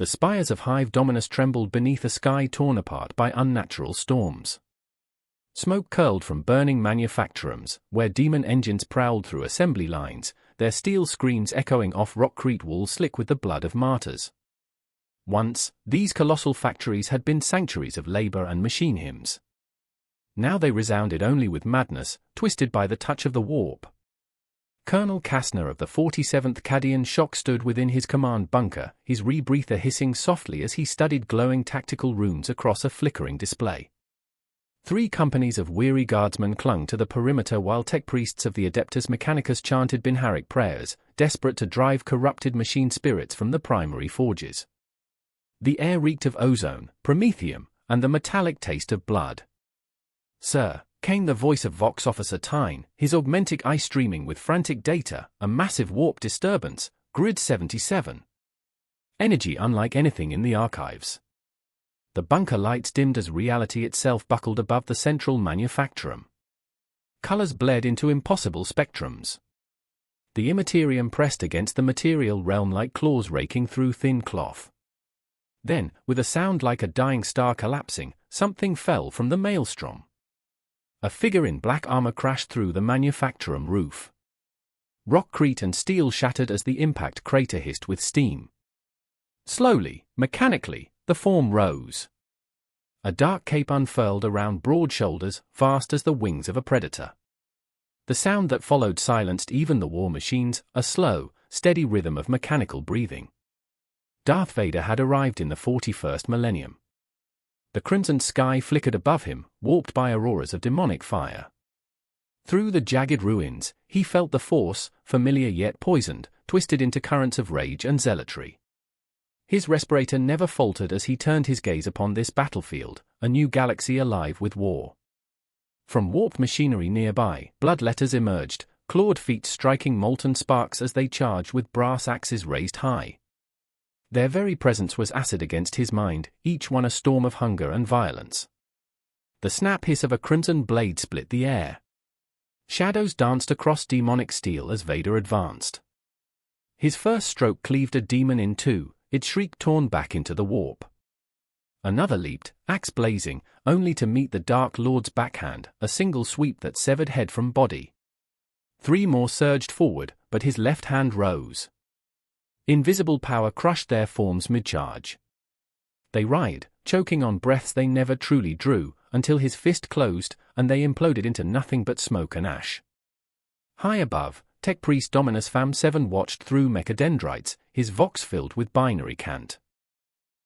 The spires of Hive Dominus trembled beneath a sky torn apart by unnatural storms. Smoke curled from burning manufactorums, where demon engines prowled through assembly lines, their steel screens echoing off rockcrete walls slick with the blood of martyrs. Once, these colossal factories had been sanctuaries of labor and machine hymns. Now they resounded only with madness, twisted by the touch of the warp. Colonel Kastner of the 47th Cadian Shock stood within his command bunker, his rebreather hissing softly as he studied glowing tactical runes across a flickering display. 3 companies of weary guardsmen clung to the perimeter while tech priests of the Adeptus Mechanicus chanted Binharic prayers, desperate to drive corrupted machine spirits from the primary forges. The air reeked of ozone, promethium, and the metallic taste of blood. "Sir," came the voice of Vox Officer Tyne, his augmentic eye streaming with frantic data, a massive warp disturbance, grid 77. Energy unlike anything in the archives. The bunker lights dimmed as reality itself buckled above the central manufactorum. Colors bled into impossible spectrums. The immaterium pressed against the material realm like claws raking through thin cloth. Then, with a sound like a dying star collapsing, something fell from the maelstrom. A figure in black armor crashed through the manufactorum roof. Rockcrete and steel shattered as the impact crater hissed with steam. Slowly, mechanically, the form rose. A dark cape unfurled around broad shoulders, vast as the wings of a predator. The sound that followed silenced even the war machines, a slow, steady rhythm of mechanical breathing. Darth Vader had arrived in the 41st millennium. The crimson sky flickered above him, warped by auroras of demonic fire. Through the jagged ruins, he felt the Force, familiar yet poisoned, twisted into currents of rage and zealotry. His respirator never faltered as he turned his gaze upon this battlefield, a new galaxy alive with war. From warped machinery nearby, blood letters emerged, clawed feet striking molten sparks as they charged with brass axes raised high. Their very presence was acid against his mind, each one a storm of hunger and violence. The snap hiss of a crimson blade split the air. Shadows danced across demonic steel as Vader advanced. His first stroke cleaved a demon in two, its shriek torn back into the warp. Another leaped, axe blazing, only to meet the Dark Lord's backhand, a single sweep that severed head from body. 3 more surged forward, but his left hand rose. Invisible power crushed their forms mid-charge. They writhed, choking on breaths they never truly drew, until his fist closed, and they imploded into nothing but smoke and ash. High above, Tech Priest Dominus Fam 7 watched through mechadendrites, his vox filled with binary cant.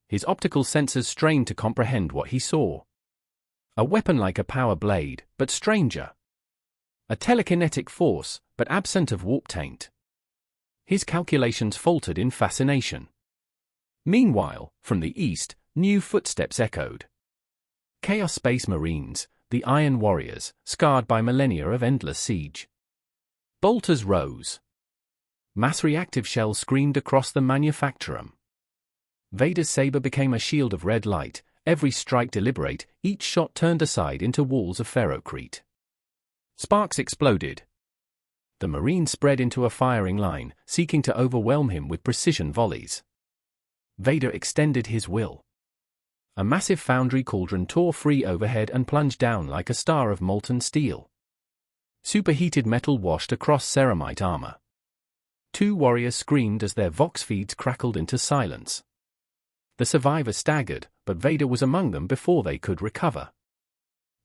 His optical sensors strained to comprehend what he saw. A weapon like a power blade, but stranger. A telekinetic force, but absent of warp taint. His calculations faltered in fascination. Meanwhile, from the east, new footsteps echoed. Chaos Space Marines, the Iron Warriors, scarred by millennia of endless siege. Bolters rose. Mass reactive shells screamed across the manufactorum. Vader's saber became a shield of red light, every strike deliberate, each shot turned aside into walls of ferrocrete. Sparks exploded. The Marines spread into a firing line, seeking to overwhelm him with precision volleys. Vader extended his will. A massive foundry cauldron tore free overhead and plunged down like a star of molten steel. Superheated metal washed across ceramite armor. 2 warriors screamed as their vox feeds crackled into silence. The survivors staggered, but Vader was among them before they could recover.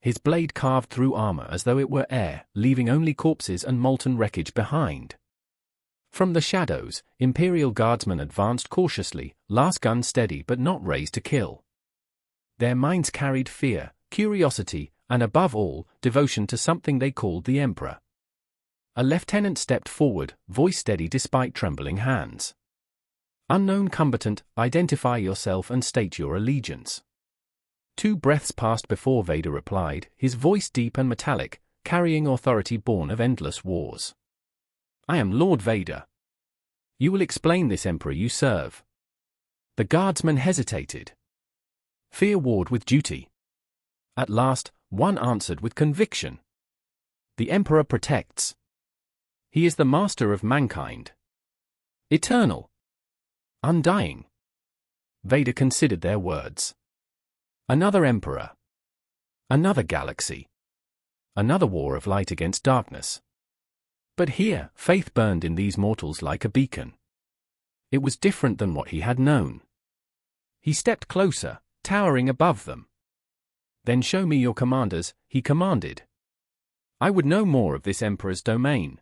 His blade carved through armor as though it were air, leaving only corpses and molten wreckage behind. From the shadows, Imperial guardsmen advanced cautiously, last gun steady but not raised to kill. Their minds carried fear, curiosity, and above all, devotion to something they called the Emperor. A lieutenant stepped forward, voice steady despite trembling hands. "Unknown combatant, identify yourself and state your allegiance." 2 breaths passed before Vader replied, his voice deep and metallic, carrying authority born of endless wars. "I am Lord Vader. You will explain this Emperor you serve." The guardsman hesitated. Fear warred with duty. At last, one answered with conviction. "The Emperor protects. He is the master of mankind. Eternal. Undying. Vader considered their words. Another emperor. Another galaxy. Another war of light against darkness. But here, faith burned in these mortals like a beacon. It was different than what he had known. He stepped closer, towering above them. Then show me your commanders, he commanded. I would know more of this emperor's domain.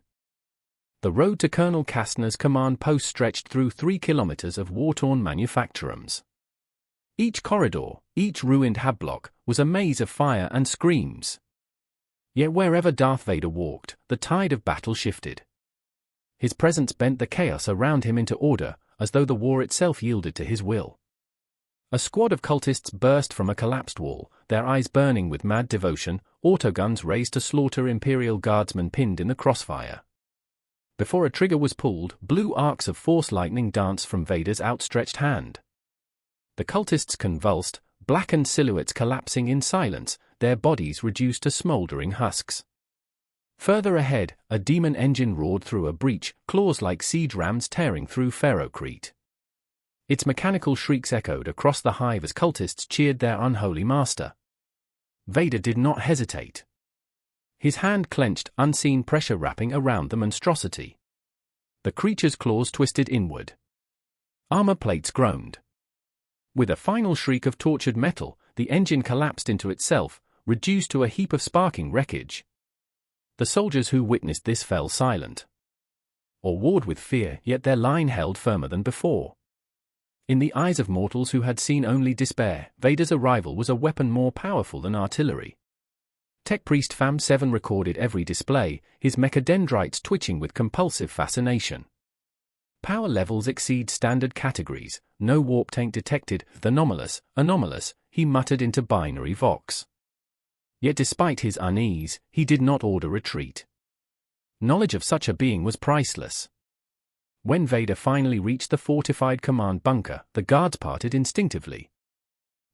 The road to Colonel Kastner's command post stretched through 3 kilometers of war-torn manufactorums. Each corridor, each ruined hab block, was a maze of fire and screams. Yet wherever Darth Vader walked, the tide of battle shifted. His presence bent the chaos around him into order, as though the war itself yielded to his will. A squad of cultists burst from a collapsed wall, their eyes burning with mad devotion, autoguns raised to slaughter Imperial guardsmen pinned in the crossfire. Before a trigger was pulled, blue arcs of force lightning danced from Vader's outstretched hand. The cultists convulsed, blackened silhouettes collapsing in silence, their bodies reduced to smoldering husks. Further ahead, a demon engine roared through a breach, claws like siege rams tearing through ferrocrete. Its mechanical shrieks echoed across the hive as cultists cheered their unholy master. Vader did not hesitate. His hand clenched, unseen pressure wrapping around the monstrosity. The creature's claws twisted inward. Armor plates groaned. With a final shriek of tortured metal, the engine collapsed into itself, reduced to a heap of sparking wreckage. The soldiers who witnessed this fell silent. Awed with fear, yet their line held firmer than before. In the eyes of mortals who had seen only despair, Vader's arrival was a weapon more powerful than artillery. Tech Priest Fam 7 recorded every display, his mechadendrites twitching with compulsive fascination. Power levels exceed standard categories, no warp tank detected, anomalous, he muttered into binary vox. Yet despite his unease, he did not order retreat. Knowledge of such a being was priceless. When Vader finally reached the fortified command bunker, the guards parted instinctively.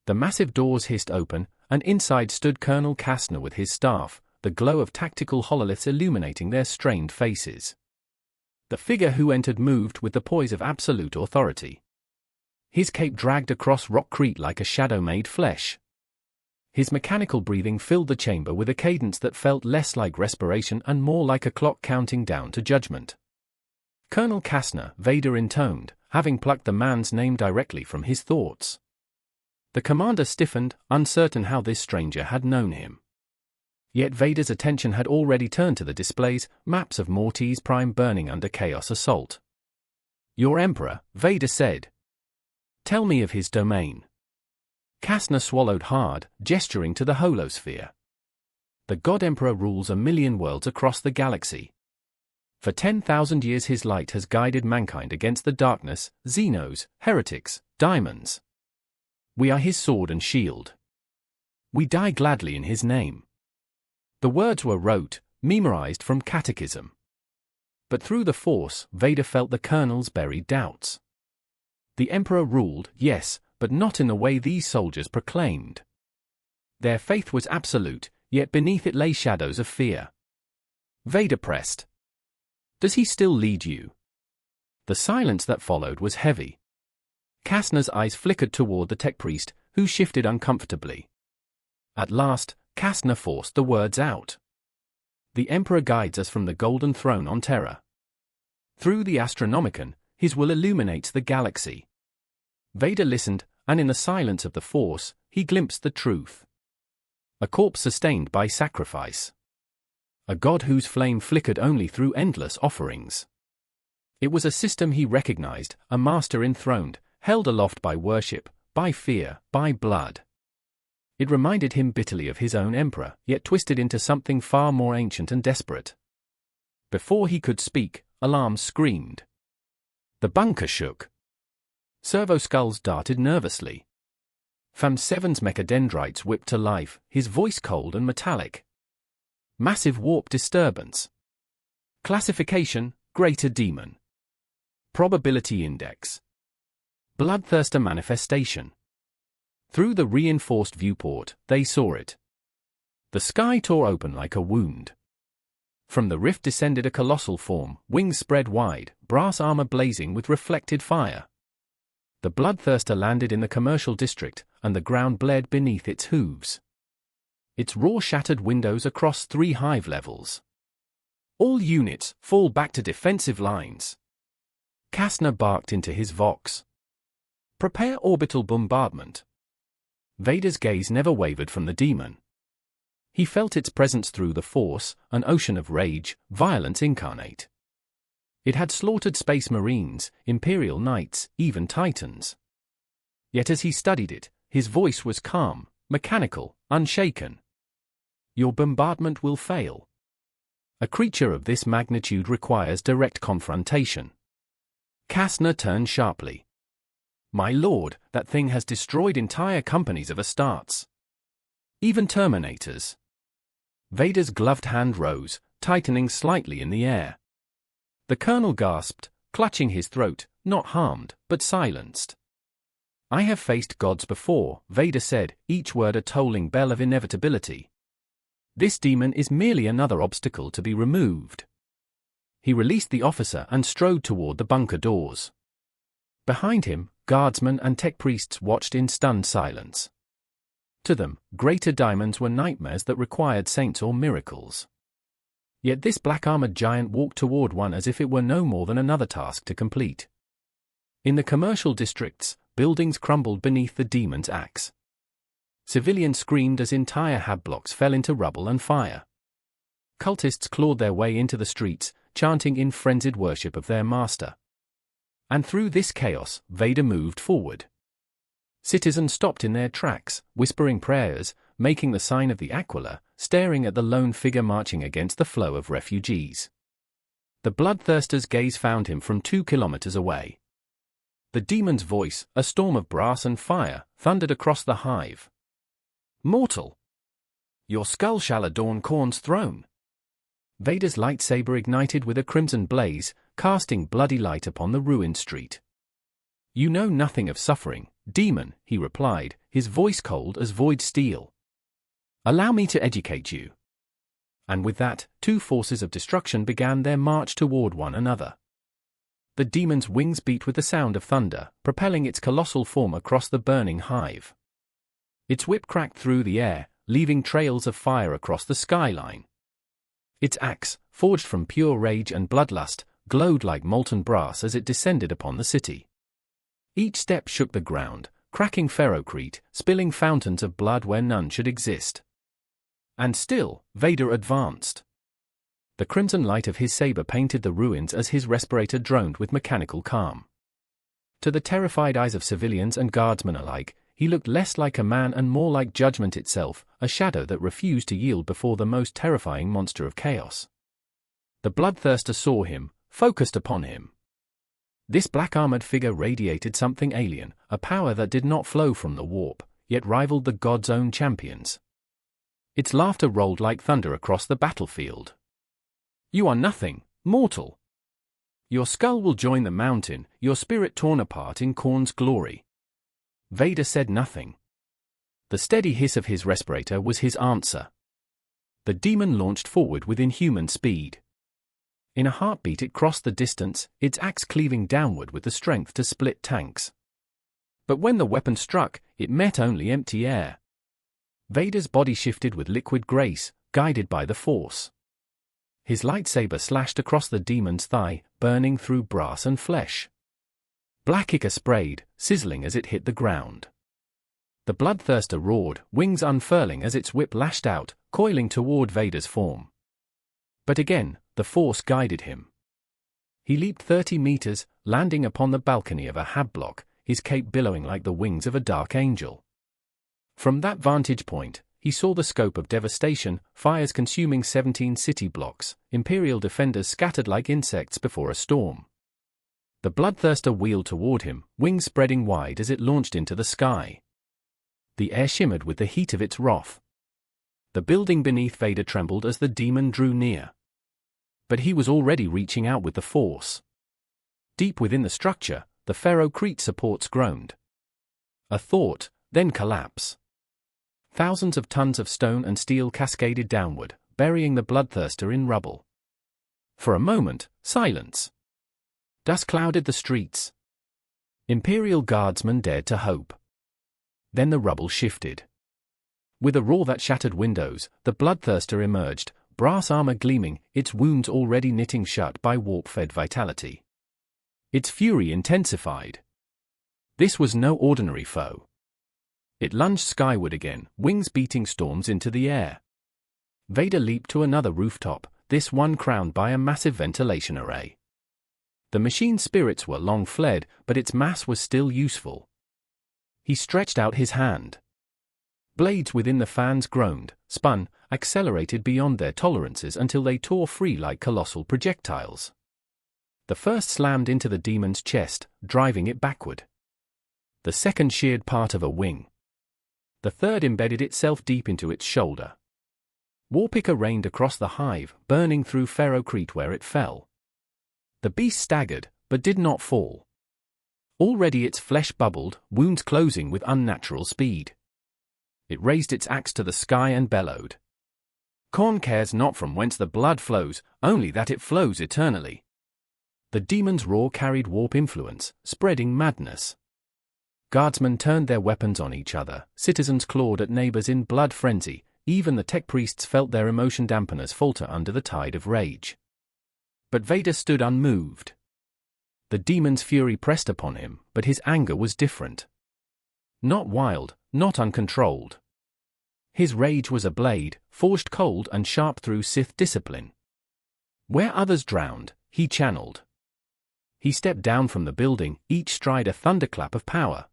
The massive doors hissed open, and inside stood Colonel Kastner with his staff, the glow of tactical hololiths illuminating their strained faces. The figure who entered moved with the poise of absolute authority. His cape dragged across rockcrete like a shadow made flesh. His mechanical breathing filled the chamber with a cadence that felt less like respiration and more like a clock counting down to judgment. Colonel Kastner, Vader intoned, having plucked the man's name directly from his thoughts. The commander stiffened, uncertain how this stranger had known him. Yet Vader's attention had already turned to the displays, maps of Morty's Prime burning under Chaos Assault. Your Emperor, Vader said. Tell me of his domain. Kastner swallowed hard, gesturing to the holosphere. The God Emperor rules 1,000,000 worlds across the galaxy. For 10,000 years his light has guided mankind against the darkness, Xenos, heretics, daemons. We are his sword and shield. We die gladly in his name. The words were rote, memorized from catechism. But through the Force, Vader felt the Colonel's buried doubts. The Emperor ruled, yes, but not in the way these soldiers proclaimed. Their faith was absolute, yet beneath it lay shadows of fear. Vader pressed. Does he still lead you? The silence that followed was heavy. Kastner's eyes flickered toward the tech priest, who shifted uncomfortably. At last, Kastner forced the words out. The Emperor guides us from the Golden Throne on Terra. Through the Astronomicon, his will illuminates the galaxy. Vader listened, and in the silence of the Force, he glimpsed the truth. A corpse sustained by sacrifice. A god whose flame flickered only through endless offerings. It was a system he recognized, a master enthroned, held aloft by worship, by fear, by blood. It reminded him bitterly of his own emperor, yet twisted into something far more ancient and desperate. Before he could speak, alarms screamed. The bunker shook. Servo skulls darted nervously. Fam 7's mechadendrites whipped to life, his voice cold and metallic. Massive warp disturbance. Classification, Greater Demon. Probability Index. Bloodthirster manifestation. Through the reinforced viewport, they saw it. The sky tore open like a wound. From the rift descended a colossal form, wings spread wide, brass armor blazing with reflected fire. The bloodthirster landed in the commercial district, and the ground bled beneath its hooves. Its roar shattered windows across 3 hive levels. "All units, fall back to defensive lines." Kastner barked into his vox. "Prepare orbital bombardment." Vader's gaze never wavered from the demon. He felt its presence through the Force, an ocean of rage, violence incarnate. It had slaughtered space marines, Imperial knights, even titans. Yet as he studied it, his voice was calm, mechanical, unshaken. "Your bombardment will fail. A creature of this magnitude requires direct confrontation." Kastner turned sharply. "My lord, that thing has destroyed entire companies of Astartes. Even Terminators." Vader's gloved hand rose, tightening slightly in the air. The colonel gasped, clutching his throat, not harmed, but silenced. "I have faced gods before," Vader said, each word a tolling bell of inevitability. "This demon is merely another obstacle to be removed." He released the officer and strode toward the bunker doors. Behind him, guardsmen and tech priests watched in stunned silence. To them, greater daemons were nightmares that required saints or miracles. Yet this black-armored giant walked toward one as if it were no more than another task to complete. In the commercial districts, buildings crumbled beneath the demon's axe. Civilians screamed as entire hab blocks fell into rubble and fire. Cultists clawed their way into the streets, chanting in frenzied worship of their master. And through this chaos, Vader moved forward. Citizens stopped in their tracks, whispering prayers, making the sign of the Aquila, staring at the lone figure marching against the flow of refugees. The bloodthirster's gaze found him from 2 kilometers away. The demon's voice, a storm of brass and fire, thundered across the hive. "Mortal! Your skull shall adorn Khorne's throne." Vader's lightsaber ignited with a crimson blaze, casting bloody light upon the ruined street. "You know nothing of suffering, demon," he replied, his voice cold as void steel. "Allow me to educate you." And with that, 2 forces of destruction began their march toward one another. The demon's wings beat with the sound of thunder, propelling its colossal form across the burning hive. Its whip cracked through the air, leaving trails of fire across the skyline. Its axe, forged from pure rage and bloodlust, glowed like molten brass as it descended upon the city. Each step shook the ground, cracking ferrocrete, spilling fountains of blood where none should exist. And still, Vader advanced. The crimson light of his saber painted the ruins as his respirator droned with mechanical calm. To the terrified eyes of civilians and guardsmen alike, he looked less like a man and more like judgment itself, a shadow that refused to yield before the most terrifying monster of chaos. The bloodthirster saw him, focused upon him. This black-armored figure radiated something alien, a power that did not flow from the warp, yet rivaled the god's own champions. Its laughter rolled like thunder across the battlefield. "You are nothing, mortal. Your skull will join the mountain, your spirit torn apart in Khorne's glory." Vader said nothing. The steady hiss of his respirator was his answer. The demon launched forward with inhuman speed. In a heartbeat it crossed the distance, its axe cleaving downward with the strength to split tanks. But when the weapon struck, it met only empty air. Vader's body shifted with liquid grace, guided by the Force. His lightsaber slashed across the demon's thigh, burning through brass and flesh. Black ichor sprayed, sizzling as it hit the ground. The bloodthirster roared, wings unfurling as its whip lashed out, coiling toward Vader's form. But again, the Force guided him. He leaped 30 meters, landing upon the balcony of a hab block, his cape billowing like the wings of a dark angel. From that vantage point, he saw the scope of devastation, fires consuming 17 city blocks, Imperial defenders scattered like insects before a storm. The bloodthirster wheeled toward him, wings spreading wide as it launched into the sky. The air shimmered with the heat of its wrath. The building beneath Vader trembled as the demon drew near. But he was already reaching out with the Force. Deep within the structure, the ferrocrete supports groaned. A thought, then collapse. Thousands of tons of stone and steel cascaded downward, burying the bloodthirster in rubble. For a moment, silence. Dust clouded the streets. Imperial guardsmen dared to hope. Then the rubble shifted. With a roar that shattered windows, the bloodthirster emerged, brass armor gleaming, its wounds already knitting shut by warp-fed vitality. Its fury intensified. This was no ordinary foe. It lunged skyward again, wings beating storms into the air. Vader leaped to another rooftop, this one crowned by a massive ventilation array. The machine's spirits were long fled, but its mass was still useful. He stretched out his hand. Blades within the fans groaned, spun, accelerated beyond their tolerances until they tore free like colossal projectiles. The first slammed into the demon's chest, driving it backward. The second sheared part of a wing. The third embedded itself deep into its shoulder. Warpicker rained across the hive, burning through ferrocrete where it fell. The beast staggered, but did not fall. Already its flesh bubbled, wounds closing with unnatural speed. It raised its axe to the sky and bellowed. Khorne cares not from whence the blood flows, only that it flows eternally. The demon's roar carried warp influence, spreading madness. Guardsmen turned their weapons on each other, citizens clawed at neighbors in blood frenzy, even the tech priests felt their emotion dampeners falter under the tide of rage. But Vader stood unmoved. The demon's fury pressed upon him, but his anger was different. Not wild, not uncontrolled. His rage was a blade, forged cold and sharp through Sith discipline. Where others drowned, he channeled. He stepped down from the building, each stride a thunderclap of power.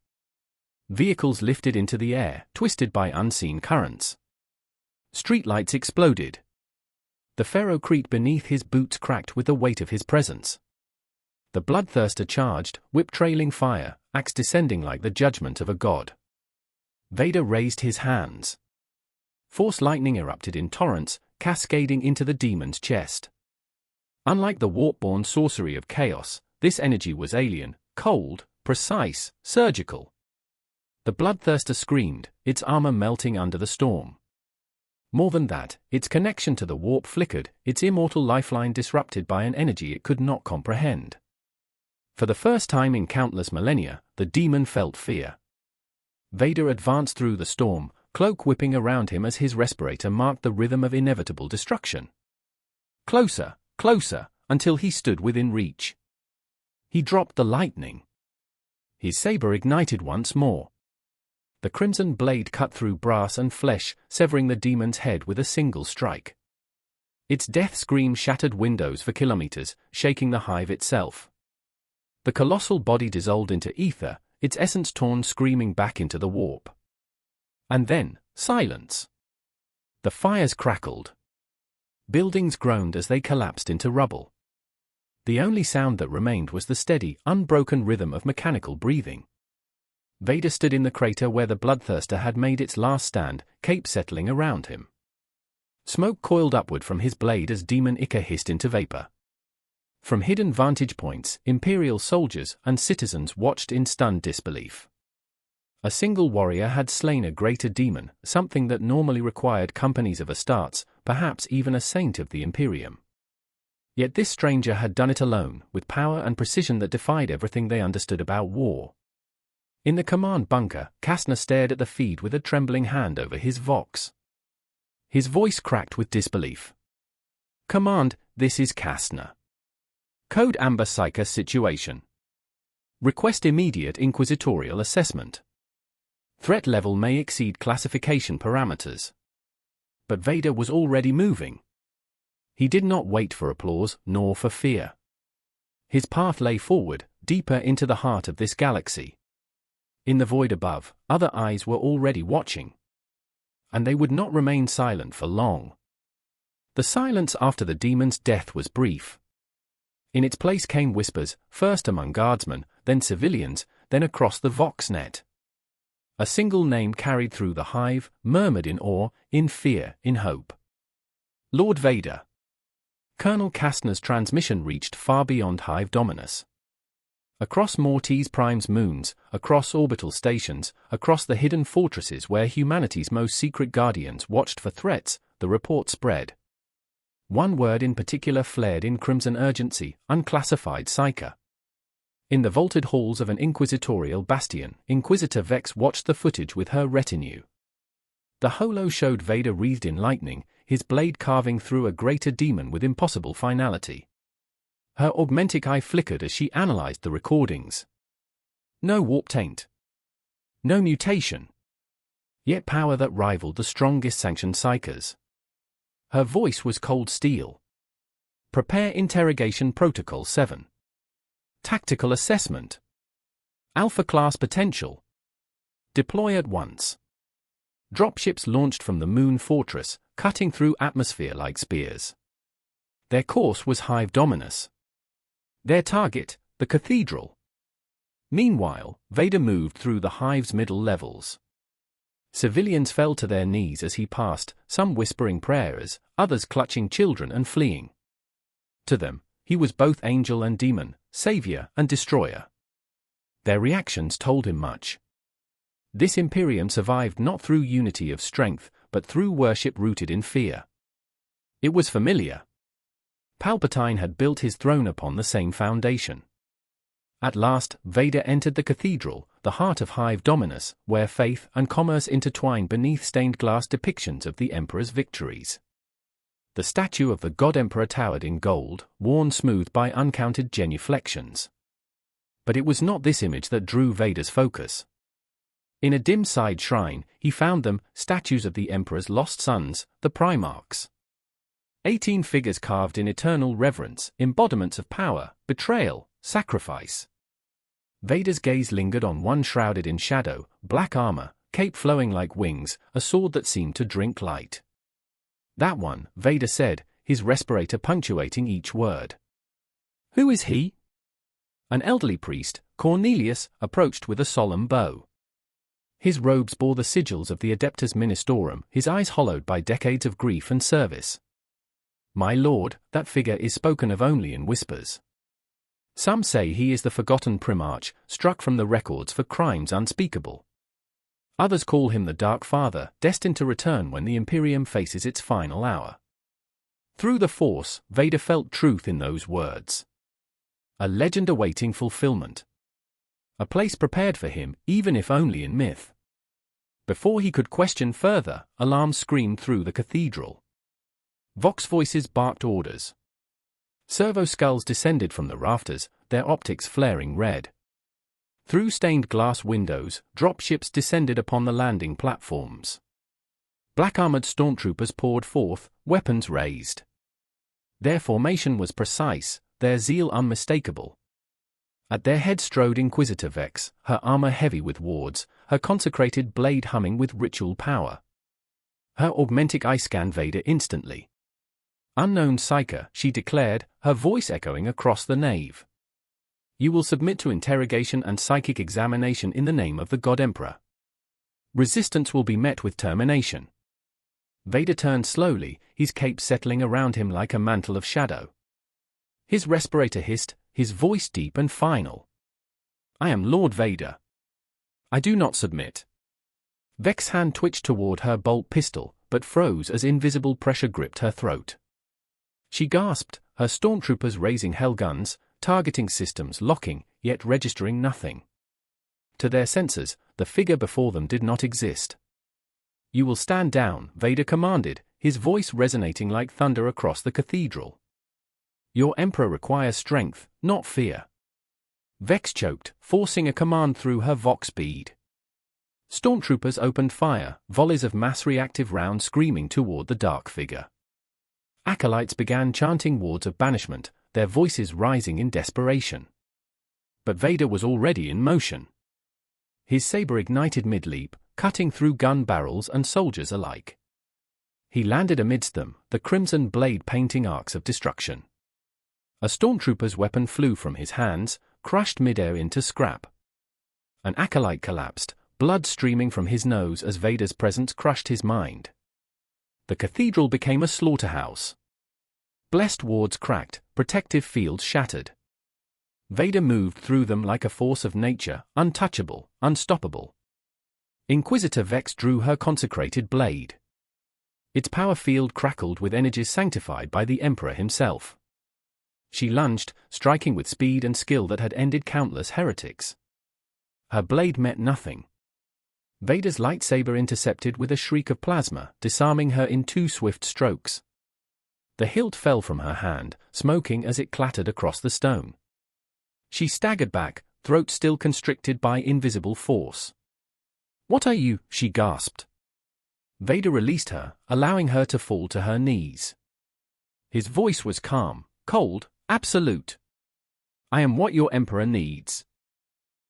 Vehicles lifted into the air, twisted by unseen currents. Streetlights exploded. The ferrocrete beneath his boots cracked with the weight of his presence. The bloodthirster charged, whip trailing fire, axe descending like the judgment of a god. Vader raised his hands. Force lightning erupted in torrents, cascading into the demon's chest. Unlike the warp-born sorcery of chaos, this energy was alien, cold, precise, surgical. The bloodthirster screamed, its armor melting under the storm. More than that, its connection to the warp flickered, its immortal lifeline disrupted by an energy it could not comprehend. For the first time in countless millennia, the demon felt fear. Vader advanced through the storm, cloak whipping around him as his respirator marked the rhythm of inevitable destruction. Closer, closer, until he stood within reach. He dropped the lightning. His saber ignited once more. The crimson blade cut through brass and flesh, severing the demon's head with a single strike. Its death scream shattered windows for kilometers, shaking the hive itself. The colossal body dissolved into ether, its essence torn screaming back into the warp. And then, silence. The fires crackled. Buildings groaned as they collapsed into rubble. The only sound that remained was the steady, unbroken rhythm of mechanical breathing. Vader stood in the crater where the bloodthirster had made its last stand, cape settling around him. Smoke coiled upward from his blade as demon ichor hissed into vapor. From hidden vantage points, Imperial soldiers and citizens watched in stunned disbelief. A single warrior had slain a greater demon, something that normally required companies of Astartes, perhaps even a saint of the Imperium. Yet this stranger had done it alone, with power and precision that defied everything they understood about war. In the command bunker, Kastner stared at the feed with a trembling hand over his vox. His voice cracked with disbelief. "Command, this is Kastner. Code Amber Psyker situation. Request immediate inquisitorial assessment. Threat level may exceed classification parameters." But Vader was already moving. He did not wait for applause, nor for fear. His path lay forward, deeper into the heart of this galaxy. In the void above, other eyes were already watching. And they would not remain silent for long. The silence after the demon's death was brief. In its place came whispers, first among guardsmen, then civilians, then across the Voxnet. A single name carried through the hive, murmured in awe, in fear, in hope. Lord Vader. Colonel Kastner's transmission reached far beyond Hive Dominus. Across Mortis Prime's moons, across orbital stations, across the hidden fortresses where humanity's most secret guardians watched for threats, the report spread. One word in particular flared in crimson urgency: unclassified psyker. In the vaulted halls of an inquisitorial bastion, Inquisitor Vex watched the footage with her retinue. The holo showed Vader wreathed in lightning, his blade carving through a greater demon with impossible finality. Her augmentic eye flickered as she analyzed the recordings. No warp taint. No mutation. Yet power that rivaled the strongest sanctioned psychers. Her voice was cold steel. Prepare Interrogation Protocol 7. Tactical Assessment. Alpha Class Potential. Deploy at once. Dropships launched from the Moon Fortress, cutting through atmosphere like spears. Their course was Hive Dominus. Their target, the Cathedral. Meanwhile, Vader moved through the Hive's middle levels. Civilians fell to their knees as he passed, some whispering prayers, others clutching children and fleeing. To them, he was both angel and demon, savior and destroyer. Their reactions told him much. This Imperium survived not through unity of strength, but through worship rooted in fear. It was familiar. Palpatine had built his throne upon the same foundation. At last, Vader entered the cathedral, the heart of Hive Dominus, where faith and commerce intertwined beneath stained glass depictions of the Emperor's victories. The statue of the God Emperor towered in gold, worn smooth by uncounted genuflections. But it was not this image that drew Vader's focus. In a dim side shrine, he found them, statues of the Emperor's lost sons, the Primarchs. 18 figures carved in eternal reverence, embodiments of power, betrayal, sacrifice. Vader's gaze lingered on one shrouded in shadow, black armor, cape flowing like wings, a sword that seemed to drink light. That one, Vader said, his respirator punctuating each word. Who is he? An elderly priest, Cornelius, approached with a solemn bow. His robes bore the sigils of the Adeptus Ministorum, his eyes hollowed by decades of grief and service. My lord, that figure is spoken of only in whispers. Some say he is the forgotten Primarch, struck from the records for crimes unspeakable. Others call him the Dark Father, destined to return when the Imperium faces its final hour. Through the Force, Vader felt truth in those words. A legend awaiting fulfillment. A place prepared for him, even if only in myth. Before he could question further, alarms screamed through the cathedral. Vox voices barked orders. Servo skulls descended from the rafters, their optics flaring red. Through stained glass windows, dropships descended upon the landing platforms. Black-armored stormtroopers poured forth, weapons raised. Their formation was precise, their zeal unmistakable. At their head strode Inquisitor Vex, her armor heavy with wards, her consecrated blade humming with ritual power. Her augmentic eye scanned Vader instantly. Unknown Psyker, she declared, her voice echoing across the nave. You will submit to interrogation and psychic examination in the name of the God Emperor. Resistance will be met with termination. Vader turned slowly, his cape settling around him like a mantle of shadow. His respirator hissed, his voice deep and final. I am Lord Vader. I do not submit. Vex's hand twitched toward her bolt pistol, but froze as invisible pressure gripped her throat. She gasped, her stormtroopers raising hellguns, targeting systems locking, yet registering nothing. To their senses, the figure before them did not exist. You will stand down, Vader commanded, his voice resonating like thunder across the cathedral. Your Emperor requires strength, not fear. Vex choked, forcing a command through her vox bead. Stormtroopers opened fire, volleys of mass-reactive rounds screaming toward the dark figure. Acolytes began chanting words of banishment, their voices rising in desperation. But Vader was already in motion. His saber ignited mid-leap, cutting through gun barrels and soldiers alike. He landed amidst them, the crimson blade painting arcs of destruction. A stormtrooper's weapon flew from his hands, crushed midair into scrap. An acolyte collapsed, blood streaming from his nose as Vader's presence crushed his mind. The cathedral became a slaughterhouse. Blessed wards cracked, protective fields shattered. Vader moved through them like a force of nature, untouchable, unstoppable. Inquisitor Vex drew her consecrated blade. Its power field crackled with energies sanctified by the Emperor himself. She lunged, striking with speed and skill that had ended countless heretics. Her blade met nothing. Vader's lightsaber intercepted with a shriek of plasma, disarming her in 2 swift strokes. The hilt fell from her hand, smoking as it clattered across the stone. She staggered back, throat still constricted by invisible force. "What are you?" she gasped. Vader released her, allowing her to fall to her knees. His voice was calm, cold, absolute. "I am what your Emperor needs.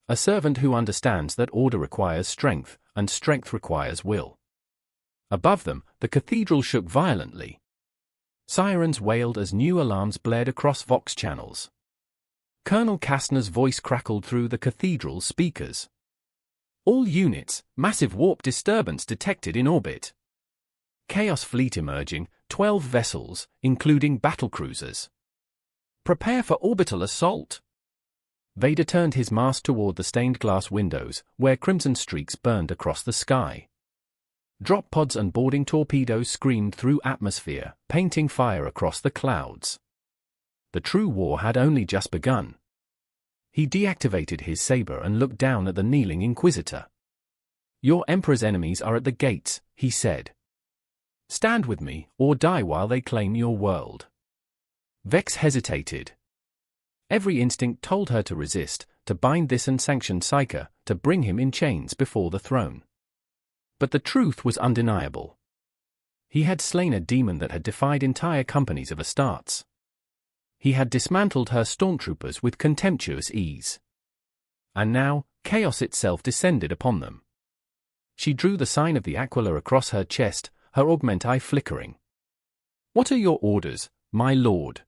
A servant who understands that order requires strength, and strength requires will." Above them, the cathedral shook violently. Sirens wailed as new alarms blared across Vox channels. Colonel Kastner's voice crackled through the cathedral's speakers. "All units, massive warp disturbance detected in orbit. Chaos fleet emerging, 12 vessels, including battlecruisers. Prepare for orbital assault." Vader turned his mask toward the stained glass windows, where crimson streaks burned across the sky. Drop pods and boarding torpedoes screamed through atmosphere, painting fire across the clouds. The true war had only just begun. He deactivated his saber and looked down at the kneeling Inquisitor. "Your Emperor's enemies are at the gates," he said. "Stand with me, or die while they claim your world." Vex hesitated. Every instinct told her to resist, to bind this unsanctioned psyker, to bring him in chains before the throne. But the truth was undeniable. He had slain a demon that had defied entire companies of Astartes. He had dismantled her stormtroopers with contemptuous ease. And now, chaos itself descended upon them. She drew the sign of the Aquila across her chest, her augment-eye flickering. "What are your orders, my lord?"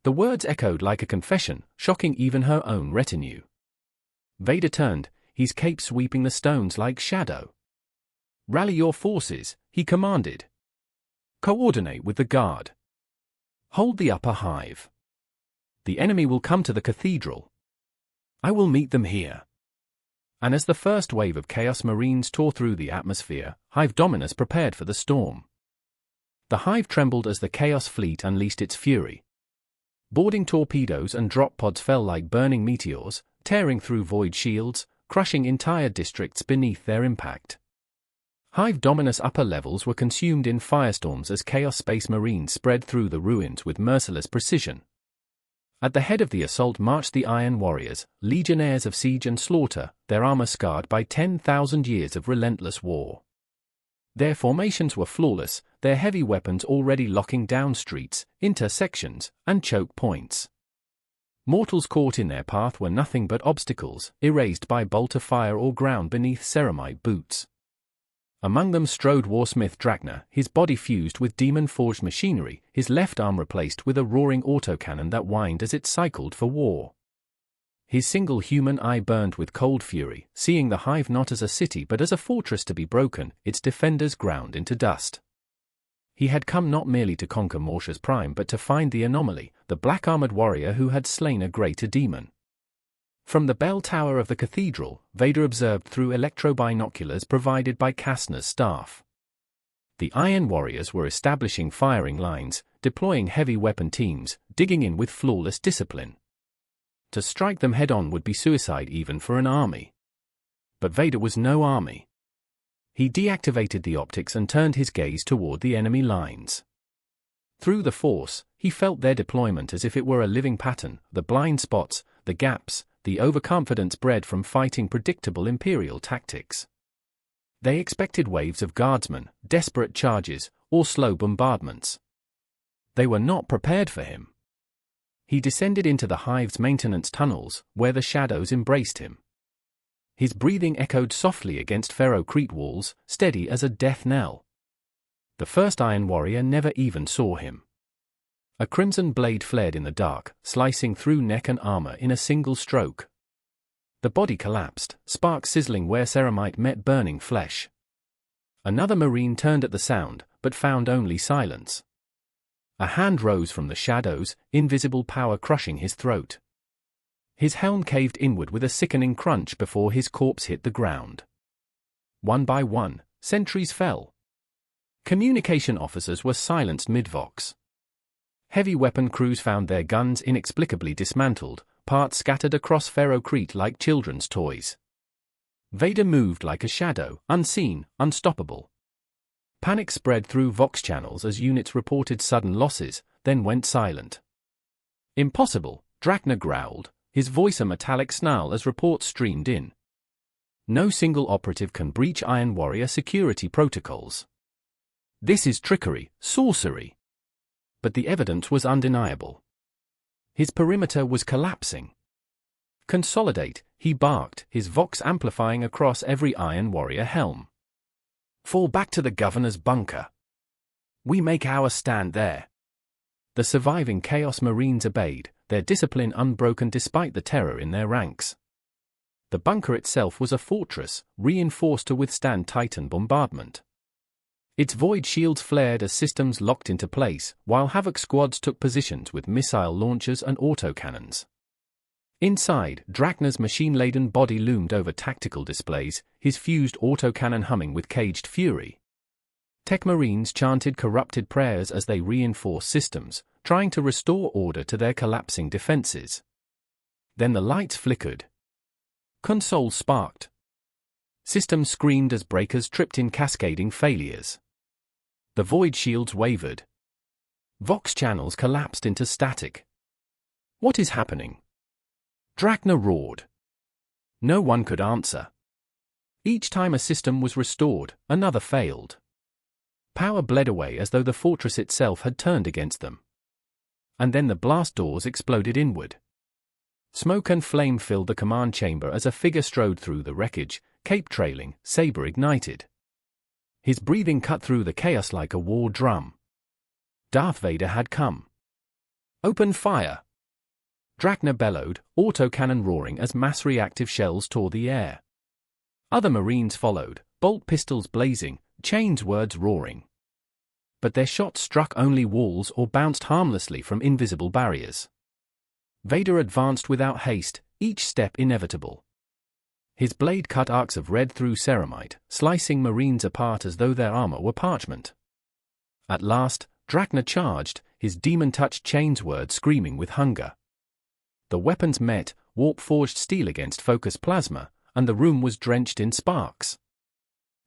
The words echoed like a confession, shocking even her own retinue. Vader turned, his cape sweeping the stones like shadow. "Rally your forces," he commanded. "Coordinate with the guard. Hold the upper hive. The enemy will come to the cathedral. I will meet them here." And as the first wave of Chaos Marines tore through the atmosphere, Hive Dominus prepared for the storm. The hive trembled as the Chaos fleet unleashed its fury. Boarding torpedoes and drop pods fell like burning meteors, tearing through void shields, crushing entire districts beneath their impact. Hive Dominus upper levels were consumed in firestorms as Chaos Space Marines spread through the ruins with merciless precision. At the head of the assault marched the Iron Warriors, legionnaires of siege and slaughter, their armor scarred by 10,000 years of relentless war. Their formations were flawless, their heavy weapons already locking down streets, intersections, and choke points. Mortals caught in their path were nothing but obstacles, erased by bolt of fire or ground beneath ceramite boots. Among them strode Warsmith Drachner, his body fused with demon-forged machinery, his left arm replaced with a roaring autocannon that whined as it cycled for war. His single human eye burned with cold fury, seeing the hive not as a city but as a fortress to be broken, its defenders ground into dust. He had come not merely to conquer Mortius Prime but to find the anomaly, the black-armored warrior who had slain a greater demon. From the bell tower of the cathedral, Vader observed through electro-binoculars provided by Kastner's staff. The Iron Warriors were establishing firing lines, deploying heavy weapon teams, digging in with flawless discipline. To strike them head-on would be suicide even for an army. But Vader was no army. He deactivated the optics and turned his gaze toward the enemy lines. Through the Force, he felt their deployment as if it were a living pattern, the blind spots, the gaps, the overconfidence bred from fighting predictable Imperial tactics. They expected waves of guardsmen, desperate charges, or slow bombardments. They were not prepared for him. He descended into the hive's maintenance tunnels, where the shadows embraced him. His breathing echoed softly against ferrocrete walls, steady as a death knell. The first Iron Warrior never even saw him. A crimson blade flared in the dark, slicing through neck and armor in a single stroke. The body collapsed, sparks sizzling where ceramite met burning flesh. Another Marine turned at the sound, but found only silence. A hand rose from the shadows, invisible power crushing his throat. His helm caved inward with a sickening crunch before his corpse hit the ground. One by one, sentries fell. Communication officers were silenced mid-vox. Heavy weapon crews found their guns inexplicably dismantled, parts scattered across Ferrocrete like children's toys. Vader moved like a shadow, unseen, unstoppable. Panic spread through Vox channels as units reported sudden losses, then went silent. "Impossible," Drachna growled, his voice a metallic snarl as reports streamed in. "No single operative can breach Iron Warrior security protocols. This is trickery, sorcery." But the evidence was undeniable. His perimeter was collapsing. "Consolidate," he barked, his vox amplifying across every Iron Warrior helm. "Fall back to the Governor's bunker. We make our stand there." The surviving Chaos Marines obeyed, their discipline unbroken despite the terror in their ranks. The bunker itself was a fortress, reinforced to withstand Titan bombardment. Its void shields flared as systems locked into place, while Havoc squads took positions with missile launchers and autocannons. Inside, Drachna's machine-laden body loomed over tactical displays, his fused autocannon humming with caged fury. Tech Marines chanted corrupted prayers as they reinforced systems, trying to restore order to their collapsing defenses. Then the lights flickered. Consoles sparked. Systems screamed as breakers tripped in cascading failures. The void shields wavered. Vox channels collapsed into static. "What is happening?" Drachna roared. No one could answer. Each time a system was restored, another failed. Power bled away as though the fortress itself had turned against them. And then the blast doors exploded inward. Smoke and flame filled the command chamber as a figure strode through the wreckage, cape trailing, saber ignited. His breathing cut through the chaos like a war drum. Darth Vader had come. "Open fire!" Drachna bellowed, autocannon roaring as mass-reactive shells tore the air. Other Marines followed, bolt pistols blazing, chains words roaring. But their shots struck only walls or bounced harmlessly from invisible barriers. Vader advanced without haste, each step inevitable. His blade cut arcs of red through ceramite, slicing Marines apart as though their armor were parchment. At last, Drachna charged, his demon-touched chains word screaming with hunger. The weapons met, warp-forged steel against focus plasma, and the room was drenched in sparks.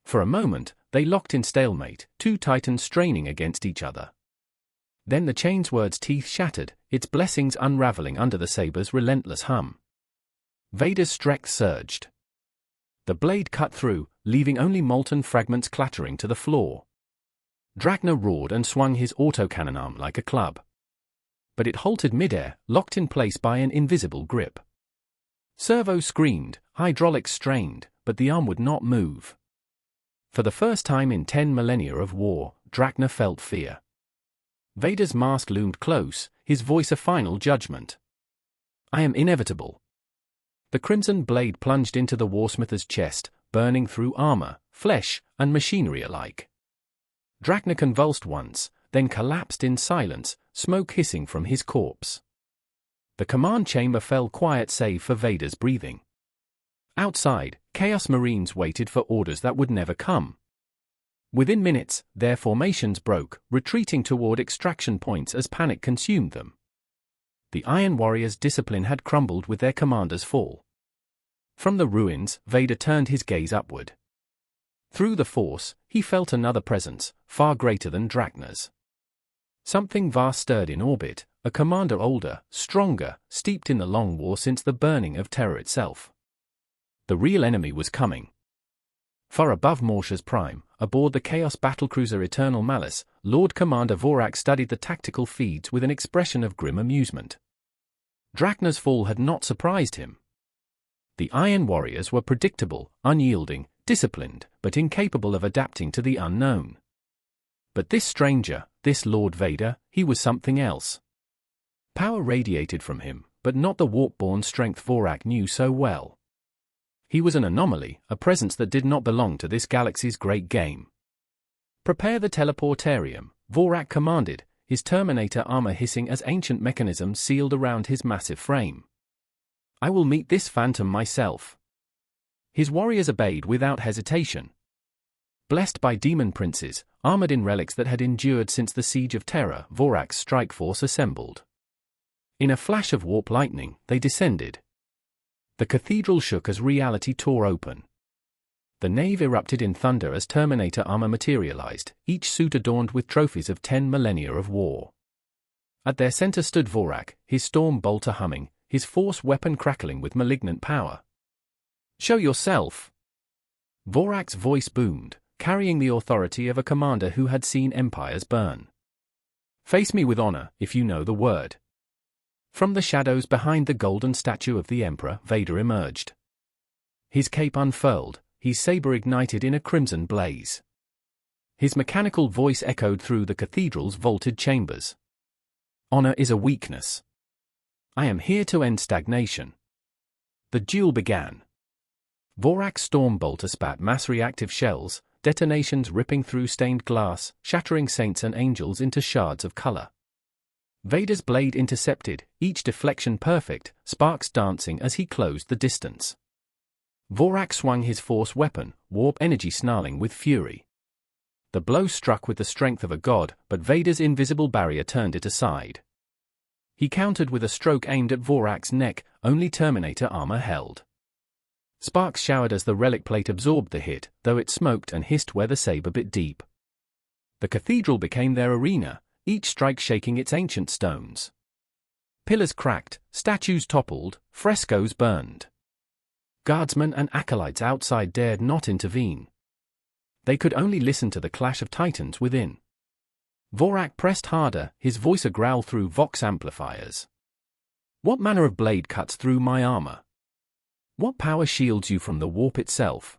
For a moment, they locked in stalemate, two titans straining against each other. Then the chainsword's teeth shattered, its blessings unraveling under the saber's relentless hum. Vader's strength surged. The blade cut through, leaving only molten fragments clattering to the floor. Drachna roared and swung his autocannon arm like a club. But it halted midair, locked in place by an invisible grip. Servo screamed, hydraulics strained, but the arm would not move. For the first time in 10 millennia of war, Drachna felt fear. Vader's mask loomed close, his voice a final judgment. "I am inevitable." The crimson blade plunged into the warsmither's chest, burning through armor, flesh, and machinery alike. Drachna convulsed once, then collapsed in silence, smoke hissing from his corpse. The command chamber fell quiet save for Vader's breathing. Outside, Chaos Marines waited for orders that would never come. Within minutes, their formations broke, retreating toward extraction points as panic consumed them. The Iron Warriors' discipline had crumbled with their commander's fall. From the ruins, Vader turned his gaze upward. Through the Force, he felt another presence, far greater than Drachna's. Something vast stirred in orbit, a commander older, stronger, steeped in the long war since the burning of Terror itself. The real enemy was coming. Far above Morsha's prime, aboard the Chaos battlecruiser Eternal Malice, Lord Commander Vorak studied the tactical feeds with an expression of grim amusement. Drachna's fall had not surprised him. The Iron Warriors were predictable, unyielding, disciplined, but incapable of adapting to the unknown. But this stranger, this Lord Vader, he was something else. Power radiated from him, but not the warp-born strength Vorak knew so well. He was an anomaly, a presence that did not belong to this galaxy's great game. "Prepare the teleportarium," Vorak commanded, his Terminator armor hissing as ancient mechanisms sealed around his massive frame. "I will meet this phantom myself." His warriors obeyed without hesitation. Blessed by demon princes, armored in relics that had endured since the Siege of Terra. Vorak's strike force assembled. In a flash of warp lightning, they descended. The cathedral shook as reality tore open. The nave erupted in thunder as Terminator armor materialized, each suit adorned with trophies of 10 millennia of war. At their center stood Vorak, his storm bolter humming, his force weapon crackling with malignant power. "Show yourself!" Vorak's voice boomed, carrying the authority of a commander who had seen empires burn. "Face me with honor, if you know the word." From the shadows behind the golden statue of the Emperor, Vader emerged. His cape unfurled, his saber ignited in a crimson blaze. His mechanical voice echoed through the cathedral's vaulted chambers. "Honor is a weakness. I am here to end stagnation." The duel began. Vorak's storm bolter spat mass-reactive shells, detonations ripping through stained glass, shattering saints and angels into shards of color. Vader's blade intercepted, each deflection perfect, sparks dancing as he closed the distance. Vorak swung his force weapon, warp energy snarling with fury. The blow struck with the strength of a god, but Vader's invisible barrier turned it aside. He countered with a stroke aimed at Vorak's neck, only Terminator armor held. Sparks showered as the relic plate absorbed the hit, though it smoked and hissed where the saber bit deep. The cathedral became their arena, each strike shaking its ancient stones. Pillars cracked, statues toppled, frescoes burned. Guardsmen and acolytes outside dared not intervene. They could only listen to the clash of titans within. Vorak pressed harder, his voice a growl through vox amplifiers. "What manner of blade cuts through my armor? What power shields you from the warp itself?"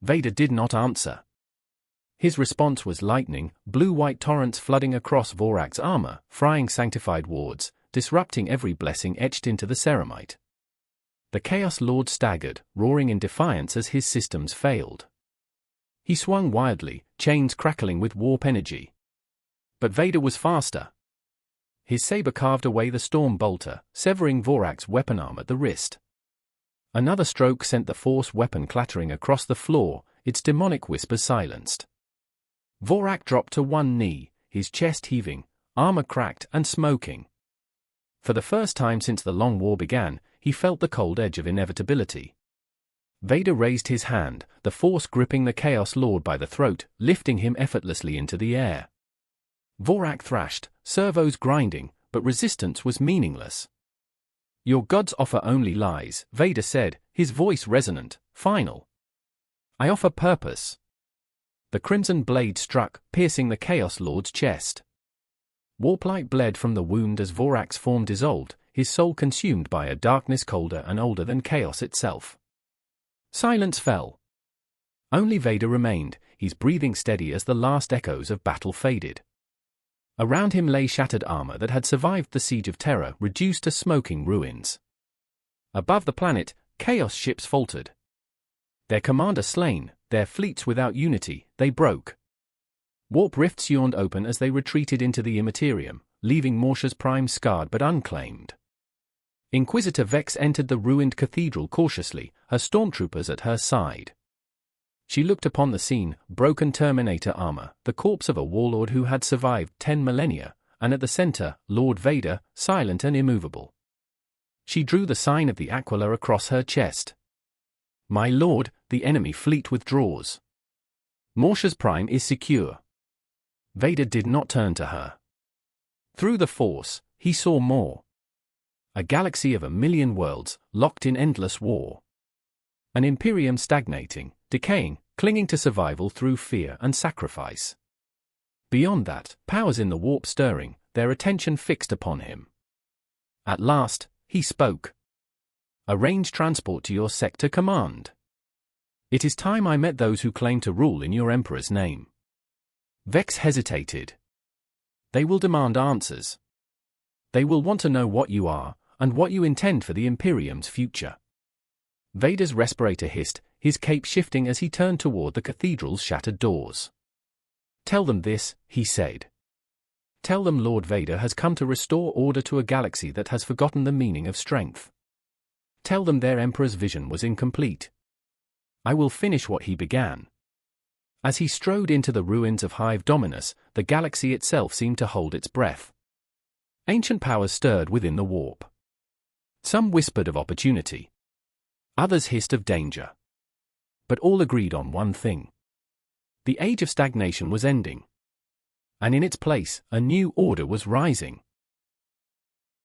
Vader did not answer. His response was lightning, blue-white torrents flooding across Vorak's armor, frying sanctified wards, disrupting every blessing etched into the ceramite. The Chaos Lord staggered, roaring in defiance as his systems failed. He swung wildly, chains crackling with warp energy. But Vader was faster. His saber carved away the storm bolter, severing Vorak's weapon arm at the wrist. Another stroke sent the force weapon clattering across the floor, its demonic whispers silenced. Vorak dropped to one knee, his chest heaving, armor cracked and smoking. For the first time since the long war began, he felt the cold edge of inevitability. Vader raised his hand, the force gripping the Chaos Lord by the throat, lifting him effortlessly into the air. Vorak thrashed, servos grinding, but resistance was meaningless. "Your gods offer only lies," Vader said, his voice resonant, final. "I offer purpose." The crimson blade struck, piercing the Chaos Lord's chest. Warplight bled from the wound as Vorak's form dissolved, his soul consumed by a darkness colder and older than chaos itself. Silence fell. Only Vader remained, his breathing steady as the last echoes of battle faded. Around him lay shattered armor that had survived the Siege of Terra, reduced to smoking ruins. Above the planet, chaos ships faltered. Their commander slain, their fleets without unity, they broke. Warp rifts yawned open as they retreated into the Imperium, leaving Morsha's prime scarred but unclaimed. Inquisitor Vex entered the ruined cathedral cautiously, her stormtroopers at her side. She looked upon the scene, broken Terminator armor, the corpse of a warlord who had survived 10 millennia, and at the center, Lord Vader, silent and immovable. She drew the sign of the Aquila across her chest. "My lord, the enemy fleet withdraws. Morsha's prime is secure." Vader did not turn to her. Through the Force, he saw more. A galaxy of 1,000,000 worlds, locked in endless war. An Imperium stagnating, decaying, clinging to survival through fear and sacrifice. Beyond that, powers in the warp stirring, their attention fixed upon him. At last, he spoke. "Arrange transport to your sector command. It is time I met those who claim to rule in your Emperor's name." Vex hesitated. "They will demand answers. They will want to know what you are, and what you intend for the Imperium's future." Vader's respirator hissed, his cape shifting as he turned toward the cathedral's shattered doors. "Tell them this," he said. "Tell them Lord Vader has come to restore order to a galaxy that has forgotten the meaning of strength. Tell them their Emperor's vision was incomplete. I will finish what he began." As he strode into the ruins of Hive Dominus, the galaxy itself seemed to hold its breath. Ancient powers stirred within the warp. Some whispered of opportunity. Others hissed of danger. But all agreed on one thing. The age of stagnation was ending. And in its place, a new order was rising.